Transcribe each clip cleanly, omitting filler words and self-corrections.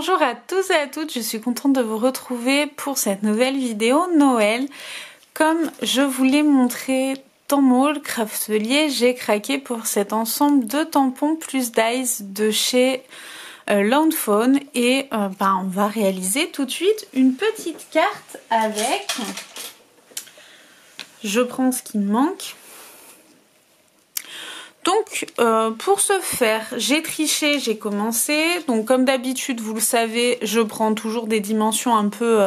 Bonjour à tous et à toutes, je suis contente de vous retrouver pour cette nouvelle vidéo Noël. Comme je vous l'ai montré dans mon haul Craftelier, j'ai craqué pour cet ensemble de tampons plus dies de chez Landphone et on va réaliser tout de suite une petite carte avec... Je prends ce qui me manque. Donc pour ce faire, j'ai triché, j'ai commencé. Donc comme d'habitude, vous le savez, je prends toujours des dimensions un peu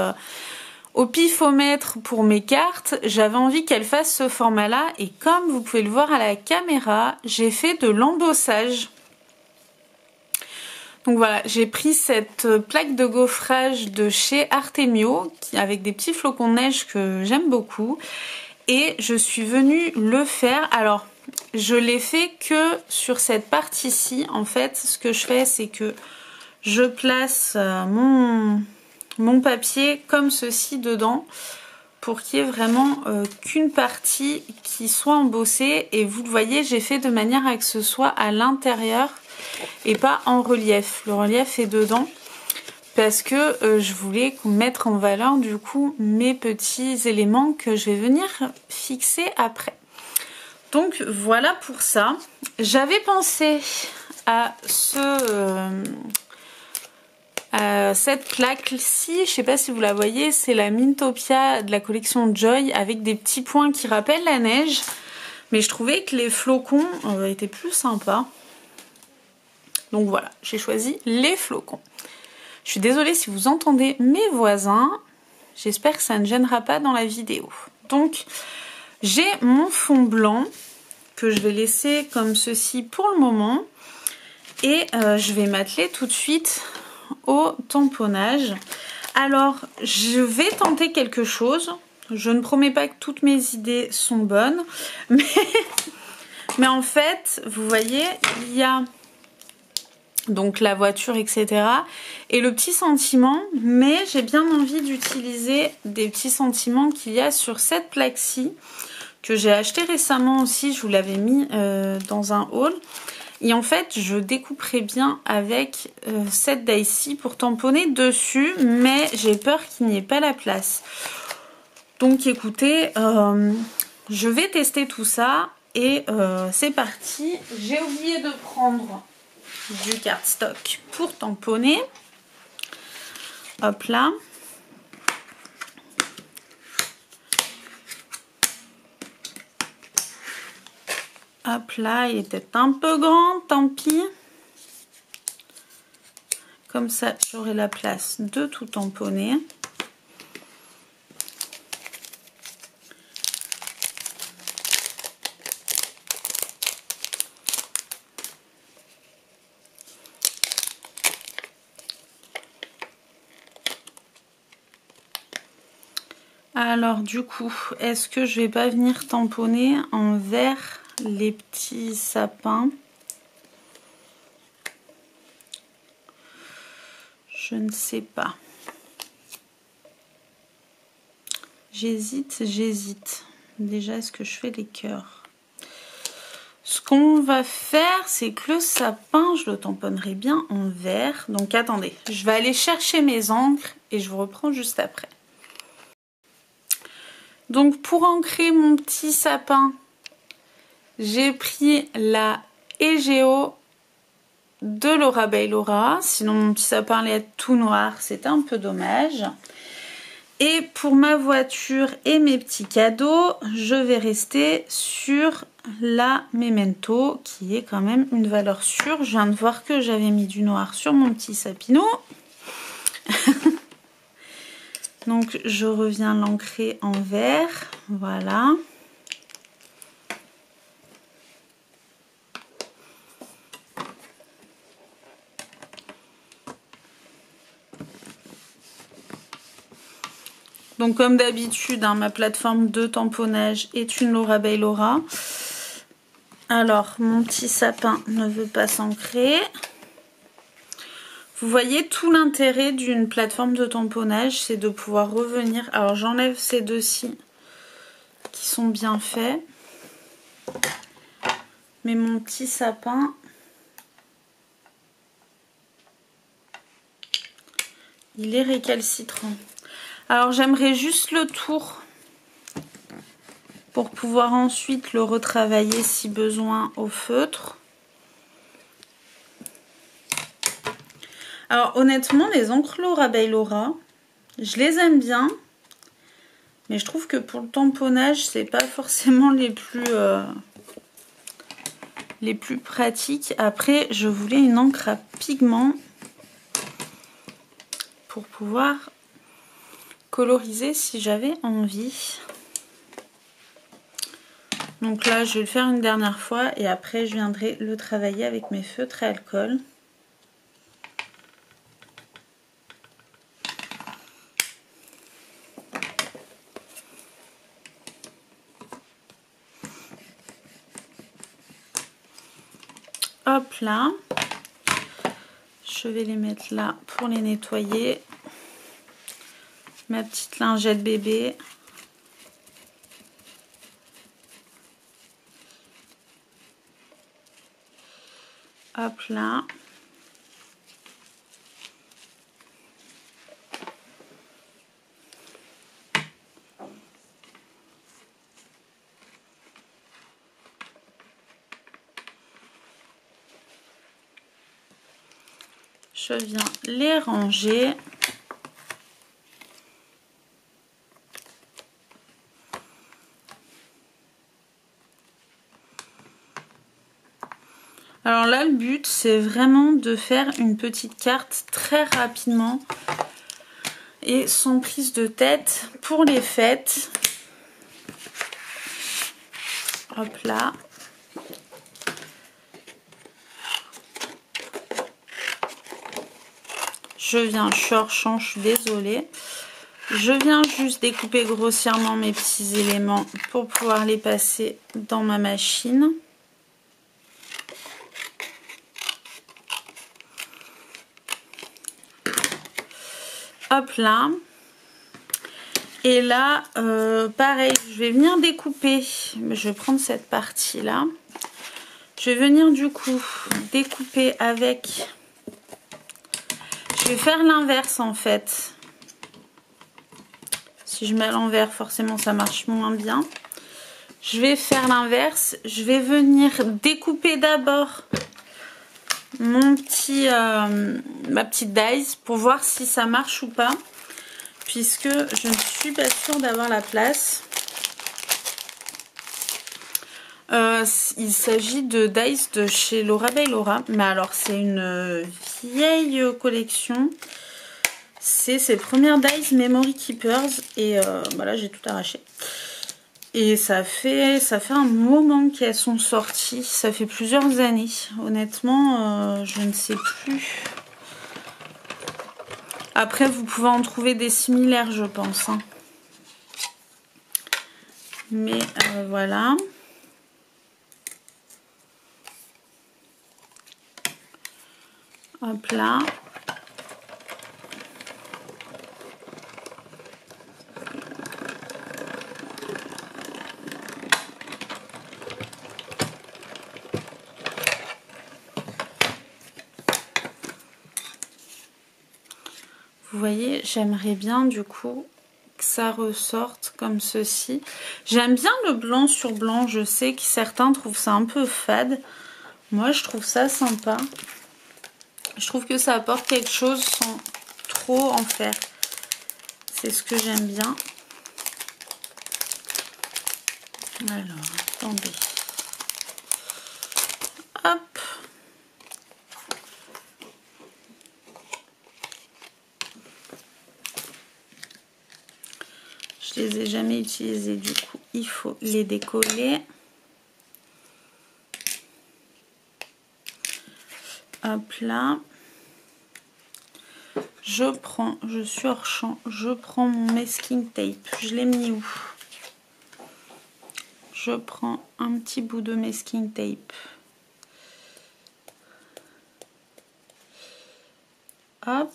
au pifomètre pour mes cartes. J'avais envie qu'elles fassent ce format-là et comme vous pouvez le voir à la caméra, j'ai fait de l'embossage. Donc voilà, j'ai pris cette plaque de gaufrage de chez Artemio avec des petits flocons de neige que j'aime beaucoup. Et je suis venue le faire. Alors, je l'ai fait que sur cette partie-ci. En fait, ce que je fais, c'est que je place mon papier comme ceci dedans pour qu'il y ait vraiment qu'une partie qui soit embossée. Et vous le voyez, j'ai fait de manière à que ce soit à l'intérieur et pas en relief. Le relief est dedans. Parce que je voulais mettre en valeur du coup mes petits éléments que je vais venir fixer après. Donc voilà pour ça. J'avais pensé à cette plaque-ci, je sais pas si vous la voyez, c'est la Mintopia de la collection Joy avec des petits points qui rappellent la neige. Mais je trouvais que les flocons étaient plus sympas. Donc voilà, j'ai choisi les flocons. Je suis désolée si vous entendez mes voisins. J'espère que ça ne gênera pas dans la vidéo. Donc, j'ai mon fond blanc que je vais laisser comme ceci pour le moment. Et je vais m'atteler tout de suite au tamponnage. Alors, je vais tenter quelque chose. Je ne promets pas que toutes mes idées sont bonnes. Mais en fait, vous voyez, il y a... donc la voiture, etc. Et le petit sentiment, mais j'ai bien envie d'utiliser des petits sentiments qu'il y a sur cette plaque-ci, que j'ai acheté récemment aussi, je vous l'avais mis dans un haul. Et en fait, je découperai bien avec cette die-ci pour tamponner dessus, mais j'ai peur qu'il n'y ait pas la place. Donc écoutez, je vais tester tout ça et c'est parti. J'ai oublié de prendre... du cardstock pour tamponner. Hop là. Hop là, il était un peu grand, tant pis. Comme ça, j'aurai la place de tout tamponner. Alors du coup, est-ce que je vais pas venir tamponner envers les petits sapins? Je ne sais pas. J'hésite. Déjà, est-ce que je fais les cœurs? Ce qu'on va faire, c'est que le sapin, je le tamponnerai bien en vert. Donc attendez, je vais aller chercher mes encres et je vous reprends juste après. Donc pour ancrer mon petit sapin, j'ai pris la Egeo de Laura by Laura. Sinon mon petit sapin allait être tout noir, c'était un peu dommage. Et pour ma voiture et mes petits cadeaux, je vais rester sur la Memento, qui est quand même une valeur sûre. Je viens de voir que j'avais mis du noir sur mon petit sapinot. Donc je reviens l'ancrer en vert, voilà. Donc comme d'habitude, hein, ma plateforme de tamponnage est une Laura by Laura. Alors mon petit sapin ne veut pas s'ancrer. Vous voyez, tout l'intérêt d'une plateforme de tamponnage, c'est de pouvoir revenir. Alors j'enlève ces deux-ci qui sont bien faits. Mais mon petit sapin, il est récalcitrant. Alors j'aimerais juste le tour pour pouvoir ensuite le retravailler si besoin au feutre. Alors honnêtement, les encres Laura by Laura, je les aime bien, mais je trouve que pour le tamponnage, c'est pas forcément les plus pratiques. Après, je voulais une encre à pigment pour pouvoir coloriser si j'avais envie. Donc là, je vais le faire une dernière fois et après, je viendrai le travailler avec mes feutres à alcool. Hop là, je vais les mettre là pour les nettoyer. Ma petite lingette bébé. Hop là. Je viens les ranger. Alors là, le but, c'est vraiment de faire une petite carte très rapidement et sans prise de tête pour les fêtes. Hop là. Je viens, je suis hors champ, je suis désolée. Je viens juste découper grossièrement mes petits éléments pour pouvoir les passer dans ma machine. Hop là. Et là, pareil, je vais venir découper. Je vais prendre cette partie-là. Je vais venir du coup découper avec... Je vais faire l'inverse en fait. Si je mets à l'envers, forcément ça marche moins bien. Je vais faire l'inverse. Je vais venir découper d'abord ma petite dies pour voir si ça marche ou pas. Puisque je ne suis pas sûre d'avoir la place. Il s'agit de dies de chez Laura by Laura. Mais alors c'est une vieille collection. C'est ses premières dies Memory Keepers. Et voilà, j'ai tout arraché. Et ça fait un moment qu'elles sont sorties. Ça fait plusieurs années. Honnêtement, je ne sais plus. Après, vous pouvez en trouver des similaires, je pense. Hein. Mais voilà. Hop là. Vous voyez, j'aimerais bien du coup que ça ressorte comme ceci. J'aime bien le blanc sur blanc. Je sais que certains trouvent ça un peu fade. Moi, je trouve ça sympa. Je trouve que ça apporte quelque chose sans trop en faire. C'est ce que j'aime bien. Alors, attendez. Hop. Je les ai jamais utilisés, du coup, il faut les décoller. Hop là. Je suis hors champ, je prends mon masking tape. Je l'ai mis où? Je prends un petit bout de masking tape. Hop.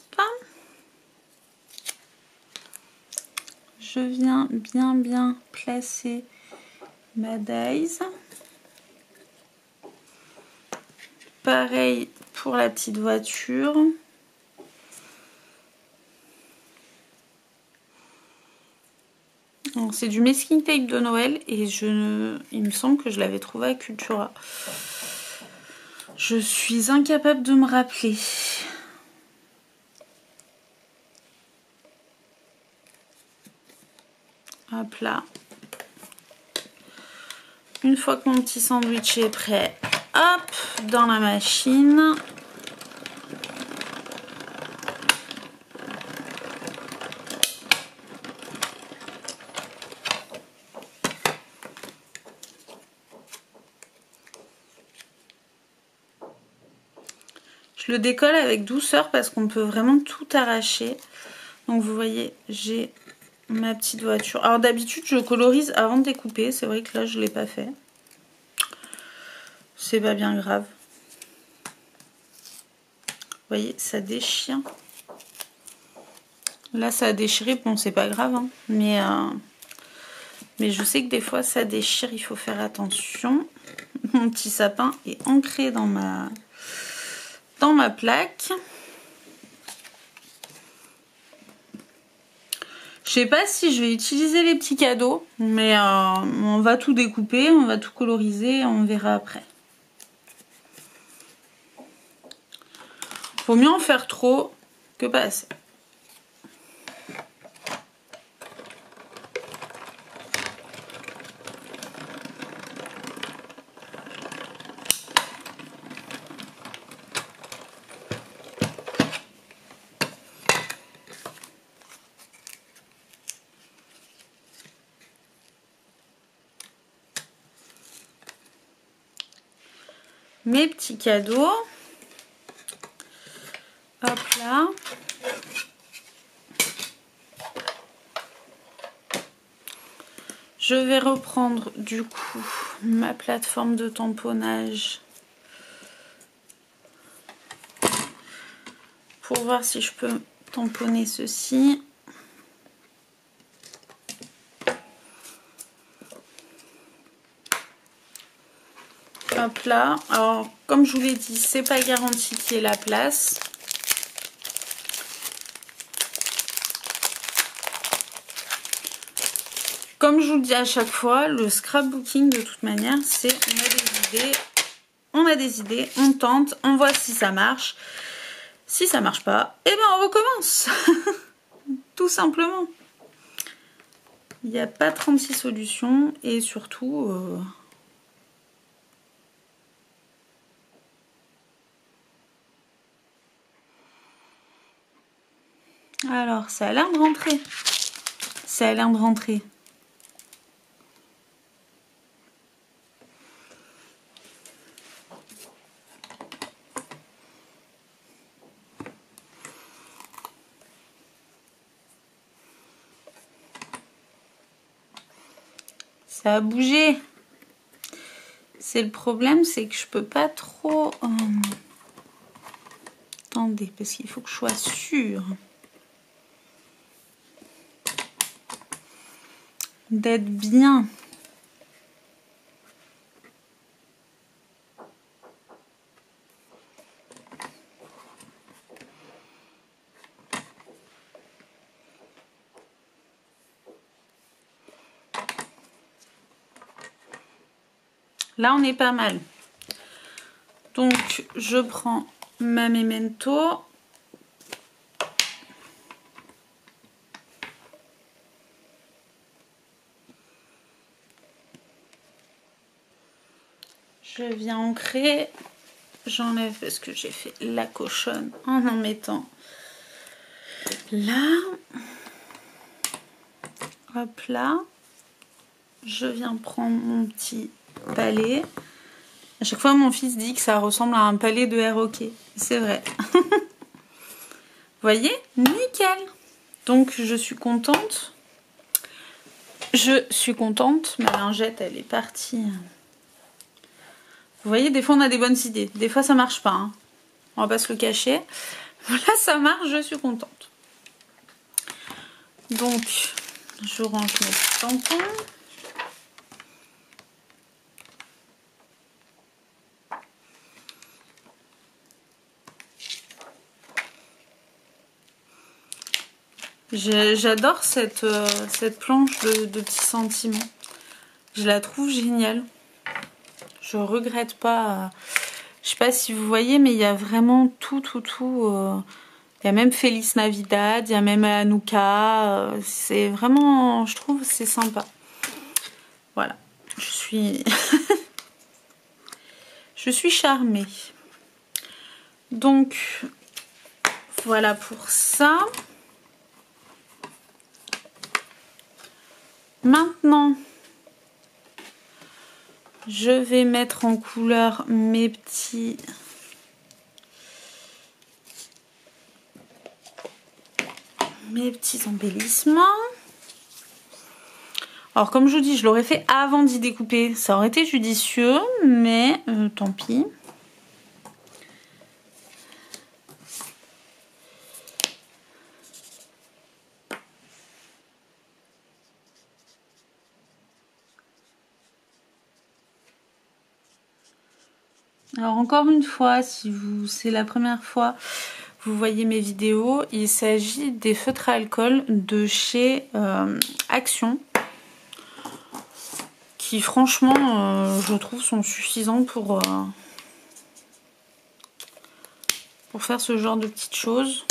Je viens bien placer ma dies. Pareil pour la petite voiture. C'est du masking tape de Noël et il me semble que je l'avais trouvé à Cultura. Je suis incapable de me rappeler. Hop là. Une fois que mon petit sandwich est prêt, hop, dans la machine. Je le décolle avec douceur parce qu'on peut vraiment tout arracher. Donc vous voyez, j'ai ma petite voiture. Alors d'habitude, je colorise avant de découper. C'est vrai que là, je ne l'ai pas fait. C'est pas bien grave. Vous voyez, ça déchire. Là, ça a déchiré. Bon, c'est pas grave. Hein. Mais je sais que des fois, ça déchire. Il faut faire attention. Mon petit sapin est ancré dans ma plaque. Je sais pas si je vais utiliser les petits cadeaux, mais on va tout découper, on va tout coloriser, on verra après. Faut mieux en faire trop que pas assez. Mes petits cadeaux. Hop là. Je vais reprendre du coup ma plateforme de tamponnage pour voir si je peux tamponner ceci. Hop là. Alors comme je vous l'ai dit, c'est pas garanti qu'il y ait la place. Comme je vous le dis à chaque fois, le scrapbooking de toute manière, c'est on a des idées, on tente, on voit si ça marche. Si ça marche pas, eh ben on recommence. Tout simplement. Il n'y a pas 36 solutions et surtout... Alors, ça a l'air de rentrer. Ça a l'air de rentrer. Ça a bougé. C'est le problème, c'est que je peux pas trop... Attendez, parce qu'il faut que je sois sûre d'être bien. Là, on est pas mal. Donc, je prends ma Memento. Je viens ancrer. J'enlève parce que j'ai fait la cochonne en mettant là. Hop là. Je viens prendre mon petit palais. À chaque fois, mon fils dit que ça ressemble à un palais de air hockey. C'est vrai. Vous voyez? Nickel. Donc, je suis contente. Je suis contente. Ma lingette, elle est partie. Vous voyez, des fois, on a des bonnes idées. Des fois, ça marche pas. Hein. On va pas se le cacher. Là, ça marche. Je suis contente. Donc, je range mes petits tampons. J'adore cette planche de petits sentiments. Je la trouve géniale. Je regrette pas. Je sais pas si vous voyez, mais il y a vraiment tout. Il y a même Feliz Navidad, il y a même Hanouka. C'est vraiment, je trouve, c'est sympa. Voilà. Je suis... je suis charmée. Donc, voilà pour ça. Maintenant, je vais mettre en couleur mes petits embellissements. Alors comme je vous dis, je l'aurais fait avant d'y découper. Ça aurait été judicieux, mais tant pis. Alors encore une fois, si c'est la première fois que vous voyez mes vidéos, il s'agit des feutres à alcool de chez Action, qui franchement, je trouve, sont suffisants pour faire ce genre de petites choses.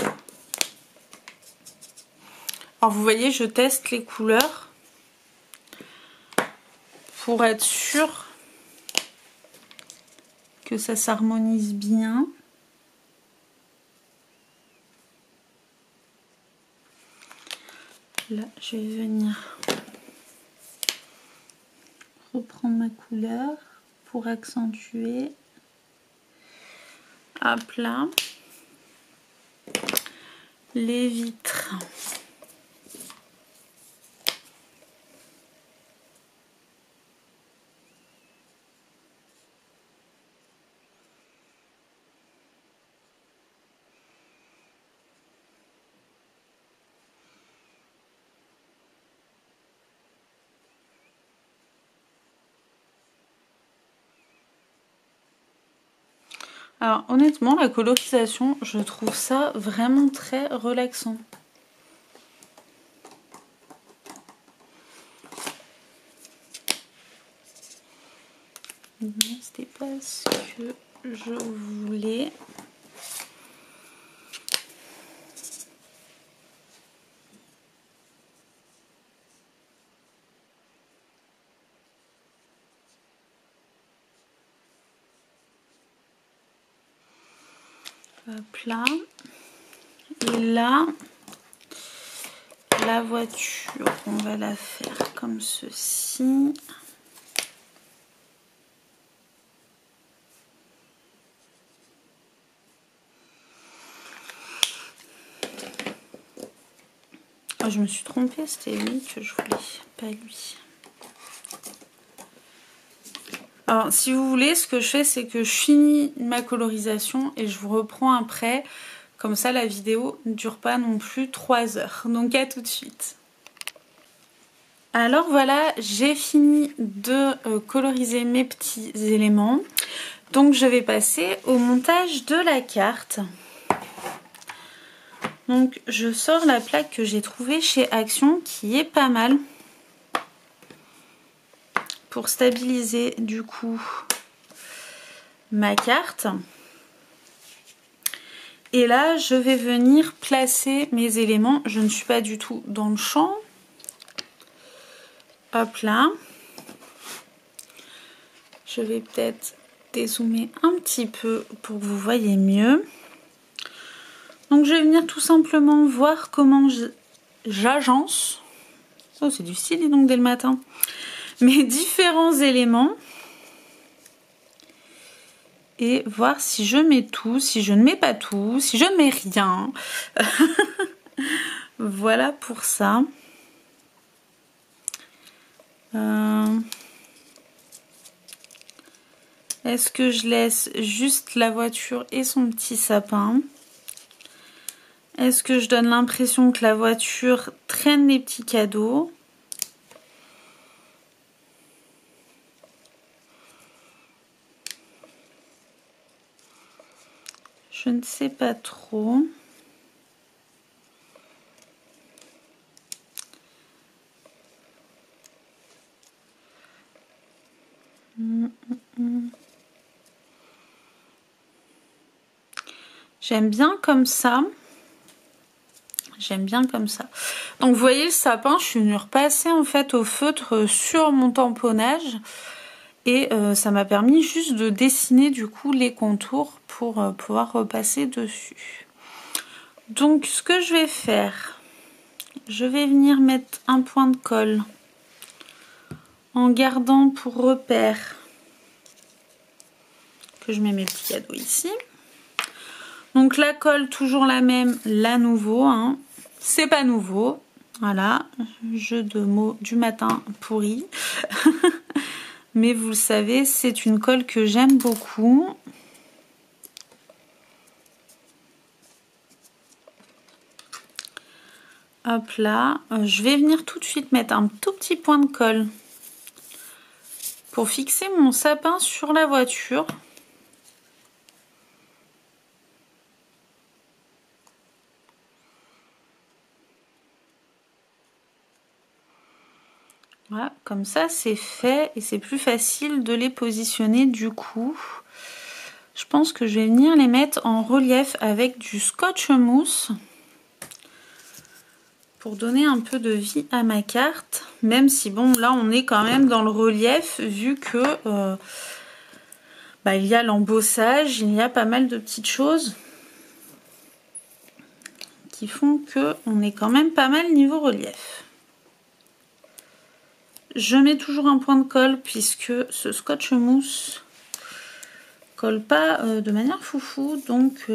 Alors vous voyez, je teste les couleurs pour être sûre que ça s'harmonise bien. Là, je vais venir reprendre ma couleur pour accentuer. Hop là. Les vitres. Alors honnêtement, la colorisation, je trouve ça vraiment très relaxant. C'était pas ce que je voulais. Hop là. Et là, la voiture, on va la faire comme ceci. Oh, je me suis trompée, c'était lui que je voulais, pas lui. Alors, si vous voulez, ce que je fais, c'est que je finis ma colorisation et je vous reprends après. Comme ça, la vidéo ne dure pas non plus 3 heures. Donc, à tout de suite. Alors voilà, j'ai fini de coloriser mes petits éléments. Donc, je vais passer au montage de la carte. Donc, je sors la plaque que j'ai trouvée chez Action, qui est pas mal. Pour stabiliser, du coup, ma carte. Et là, je vais venir placer mes éléments. Je ne suis pas du tout dans le champ. Hop là. Je vais peut-être dézoomer un petit peu pour que vous voyez mieux. Donc, je vais venir tout simplement voir comment j'agence. Oh, c'est difficile, dis donc, dès le matin. Mes différents éléments. Et voir si je mets tout, si je ne mets pas tout, si je ne mets rien. Voilà pour ça. Est-ce que je laisse juste la voiture et son petit sapin? Est-ce que je donne l'impression que la voiture traîne les petits cadeaux? Je ne sais pas trop. J'aime bien comme ça. J'aime bien comme ça. Donc vous voyez le sapin, je suis venue repasser en fait au feutre sur mon tamponnage. Et ça m'a permis juste de dessiner du coup les contours pour pouvoir repasser dessus. Donc ce que je vais faire, je vais venir mettre un point de colle en gardant pour repère que je mets mes petits cadeaux ici. Donc la colle toujours la même, la nouveau, hein. C'est pas nouveau. Voilà, jeu de mots du matin pourri. Mais vous le savez, c'est une colle que j'aime beaucoup. Hop là, je vais venir tout de suite mettre un tout petit point de colle pour fixer mon sapin sur la voiture. Voilà, comme ça c'est fait et c'est plus facile de les positionner du coup. Je pense que je vais venir les mettre en relief avec du scotch mousse pour donner un peu de vie à ma carte. Même si bon là on est quand même dans le relief vu que il y a l'embossage, il y a pas mal de petites choses qui font que on est quand même pas mal niveau relief. Je mets toujours un point de colle puisque ce scotch mousse colle pas de manière foufou, donc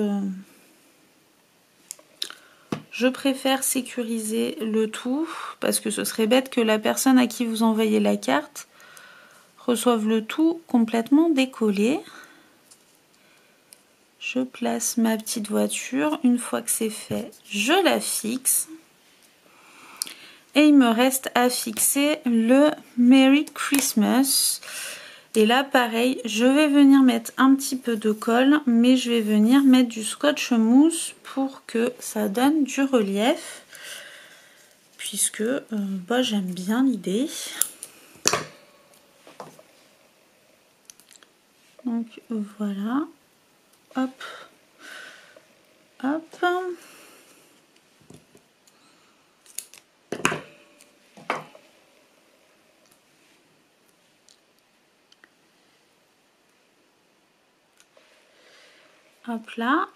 je préfère sécuriser le tout parce que ce serait bête que la personne à qui vous envoyez la carte reçoive le tout complètement décollé. Je place ma petite voiture, une fois que c'est fait, je la fixe. Et il me reste à fixer le Merry Christmas. Et là, pareil, je vais venir mettre un petit peu de colle, mais je vais venir mettre du scotch mousse pour que ça donne du relief. Puisque j'aime bien l'idée. Donc voilà. Hop. Hop. Hop là.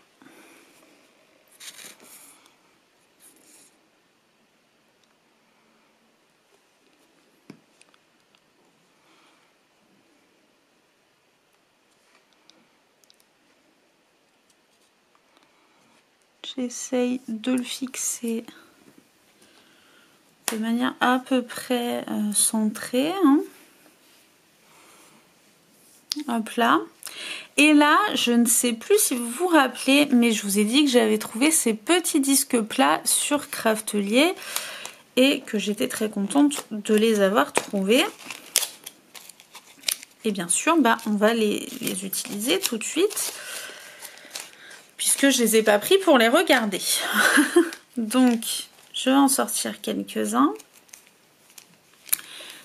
J'essaye de le fixer de manière à peu près centrée. Hein. Hop là. Et là, je ne sais plus si vous vous rappelez, mais je vous ai dit que j'avais trouvé ces petits disques plats sur Craftelier et que j'étais très contente de les avoir trouvés. Et bien sûr, on va les utiliser tout de suite puisque je les ai pas pris pour les regarder. Donc, je vais en sortir quelques-uns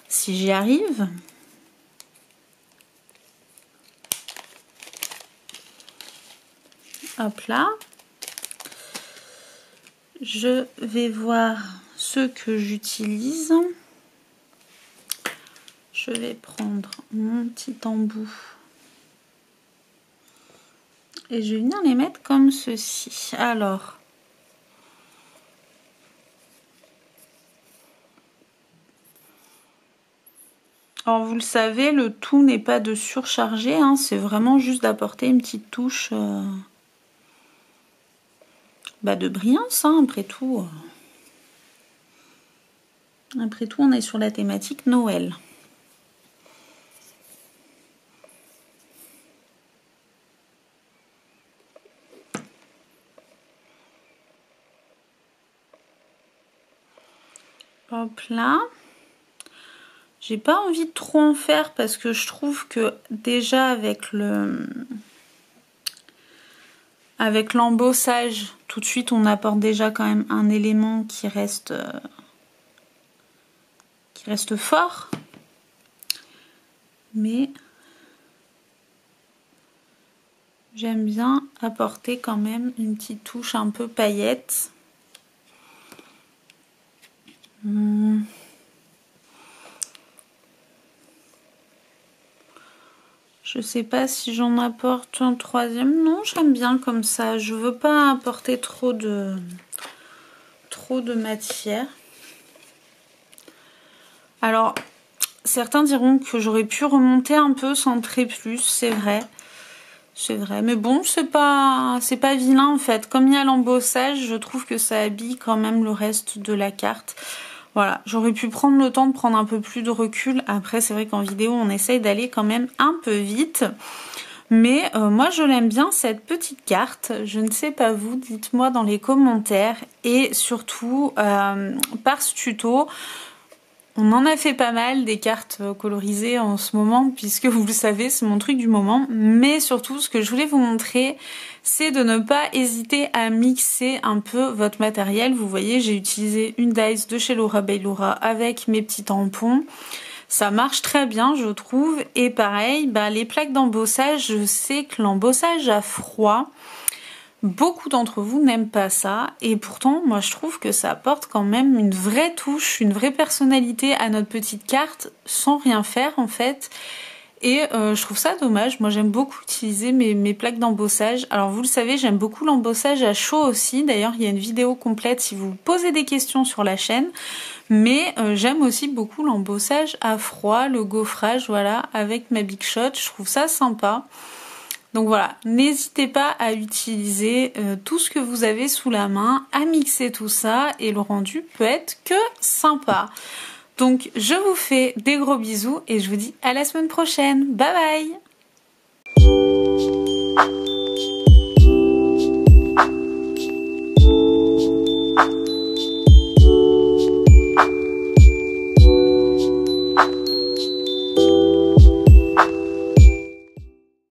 si j'y arrive. Hop là. Je vais voir ceux que j'utilise. Je vais prendre mon petit embout et je vais venir les mettre comme ceci. Alors, vous le savez, le tout n'est pas de surcharger, hein, c'est vraiment juste d'apporter une petite touche de brillance, hein, après tout. Après tout, on est sur la thématique Noël. Hop là. J'ai pas envie de trop en faire parce que je trouve que déjà avec l'embossage, tout de suite on apporte déjà quand même un élément qui reste fort. Mais J'aime bien apporter quand même une petite touche un peu paillette. Je sais pas si j'en apporte un troisième. Non, j'aime bien comme ça. Je veux pas apporter trop de matière. Alors, certains diront que j'aurais pu remonter un peu, centrer plus, c'est vrai. C'est vrai, mais bon, c'est pas vilain en fait. Comme il y a l'embossage, je trouve que ça habille quand même le reste de la carte. Voilà, j'aurais pu prendre le temps de prendre un peu plus de recul. Après, c'est vrai qu'en vidéo, on essaye d'aller quand même un peu vite. Mais moi, je l'aime bien, cette petite carte. Je ne sais pas vous, dites-moi dans les commentaires. Et surtout, par ce tuto, on en a fait pas mal des cartes colorisées en ce moment, puisque vous le savez, c'est mon truc du moment. Mais surtout, ce que je voulais vous montrer, c'est de ne pas hésiter à mixer un peu votre matériel. Vous voyez, j'ai utilisé une dies de chez Laura Bailey Laura avec mes petits tampons. Ça marche très bien, je trouve. Et pareil, les plaques d'embossage, je sais que l'embossage à froid, beaucoup d'entre vous n'aiment pas ça, et pourtant moi je trouve que ça apporte quand même une vraie touche, une vraie personnalité à notre petite carte sans rien faire en fait. Et je trouve ça dommage. Moi j'aime beaucoup utiliser mes plaques d'embossage. Alors vous le savez, j'aime beaucoup l'embossage à chaud aussi. D'ailleurs il y a une vidéo complète si vous posez des questions sur la chaîne. Mais j'aime aussi beaucoup l'embossage à froid, le gaufrage, voilà, avec ma Big Shot. Je trouve ça sympa. Donc voilà, n'hésitez pas à utiliser tout ce que vous avez sous la main, à mixer tout ça et le rendu peut être que sympa. Donc je vous fais des gros bisous et je vous dis à la semaine prochaine. Bye bye!